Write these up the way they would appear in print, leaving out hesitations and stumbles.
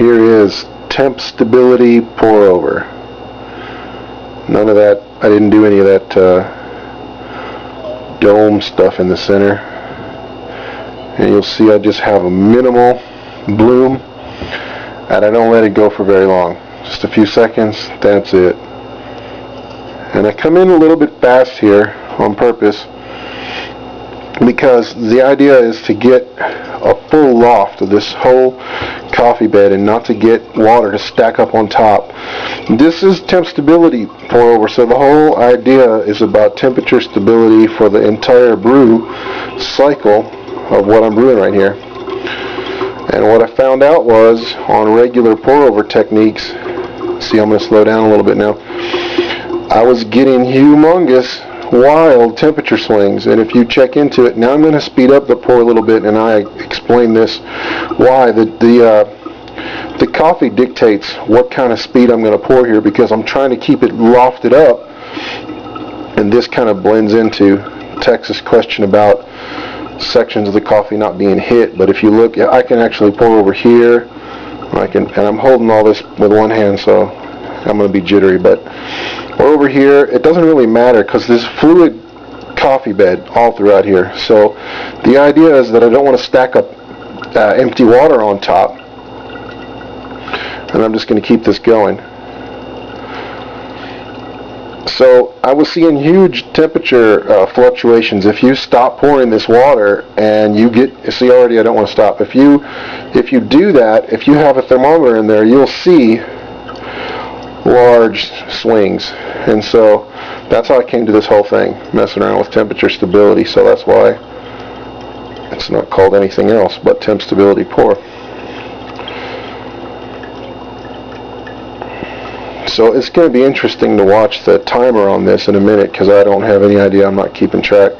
here is temp stability pour over. None of that, I didn't do any of that dome stuff in the center. And you'll see I just have a minimal bloom, and I don't let it go for very long. Just a few seconds, that's it. And I come in a little bit fast here on purpose, because the idea is to get a full loft of this whole coffee bed and not to get water to stack up on top. This is temp stability pour over, so the whole idea is about temperature stability for the entire brew cycle of what I'm brewing right here. And what I found out was, on regular pour over techniques, see, I'm going to slow down a little bit now, I was getting humongous wild temperature swings. And if you check into it, now I'm going to speed up the pour a little bit, and I explain this why. The coffee dictates what kind of speed I'm going to pour here, because I'm trying to keep it lofted up, and this kind of blends into Texas' question about sections of the coffee not being hit. But if you look, I can actually pour over here, and I'm holding all this with one hand, so I'm going to be jittery, but over here it doesn't really matter because there's fluid coffee bed all throughout here. So the idea is that I don't want to stack up empty water on top, and I'm just going to keep this going. So I was seeing huge temperature fluctuations. If you stop pouring this water and you get, see, already I don't want to stop. If you do that, if you have a thermometer in there, you'll see large swings. And so that's how I came to this whole thing, messing around with temperature stability. So that's why it's not called anything else but temp stability pour. So it's going to be interesting to watch the timer on this in a minute, because I don't have any idea. I'm not keeping track.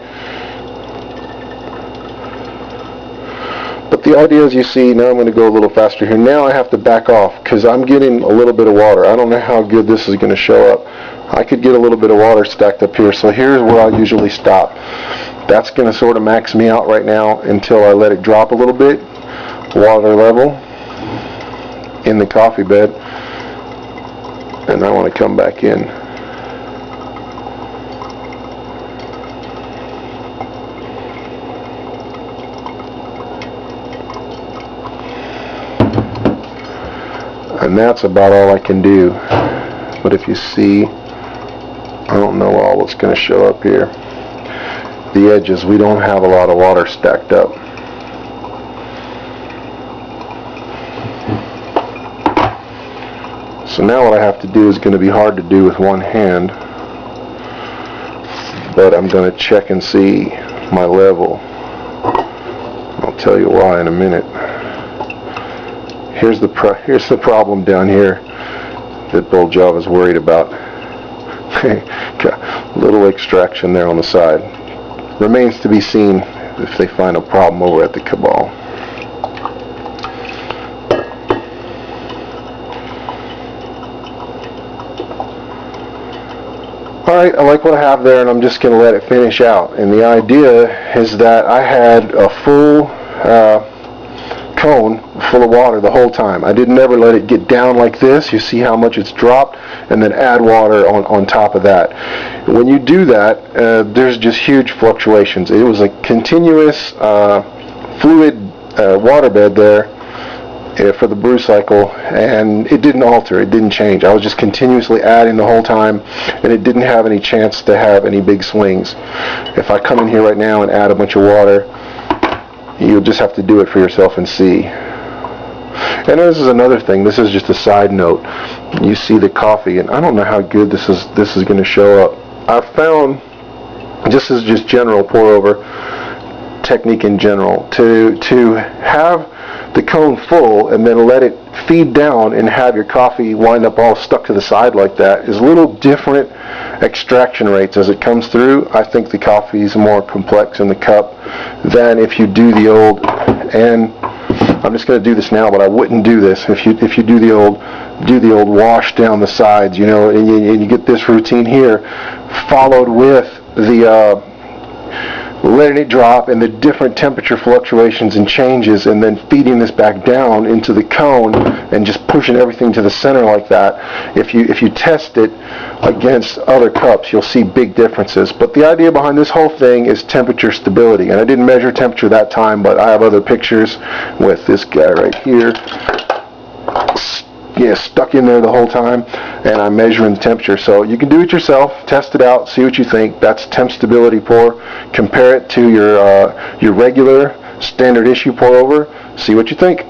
But the idea is, you see, now I'm going to go a little faster here. Now I have to back off because I'm getting a little bit of water. I don't know how good this is going to show up. I could get a little bit of water stacked up here. So here's where I'll usually stop. That's going to sort of max me out right now until I let it drop a little bit, water level in the coffee bed. And I want to come back in. And that's about all I can do. But if you see, I don't know all that's going to show up here. The edges, we don't have a lot of water stacked up. So now what I have to do is going to be hard to do with one hand, but I'm going to check and see my level. I'll tell you why in a minute. Here's the problem down here that Bull Job is worried about. Got a little extraction there on the side. Remains to be seen if they find a problem over at the Cabal. Alright, I like what I have there, and I'm just going to let it finish out. And the idea is that I had a full cone full of water the whole time. I didn't ever let it get down like this. You see how much it's dropped, and then add water on top of that. When you do that, there's just huge fluctuations. It was a continuous fluid water bed there for the brew cycle, and it didn't alter, it didn't change. I was just continuously adding the whole time, and it didn't have any chance to have any big swings. If I come in here right now and add a bunch of water, you'll just have to do it for yourself and see. And this is another thing, this is just a side note. You see the coffee, and I don't know how good this is going to show up. I found, this is just general pour over technique in general, to have the cone full and then let it feed down and have your coffee wind up all stuck to the side like that is a little different extraction rates as it comes through. I think the coffee is more complex in the cup than if you do the old, and I'm just going to do this now, but I wouldn't do this if you do the old wash down the sides, you know, and you get this routine here followed with the letting it drop and the different temperature fluctuations and changes, and then feeding this back down into the cone and just pushing everything to the center like that. If you test it against other cups, you'll see big differences. But the idea behind this whole thing is temperature stability. And I didn't measure temperature that time, but I have other pictures with this guy right here. Yeah, stuck in there the whole time, and I'm measuring the temperature. So you can do it yourself, test it out, see what you think. That's temp stability pour. Compare it to your regular standard issue pour over. See what you think.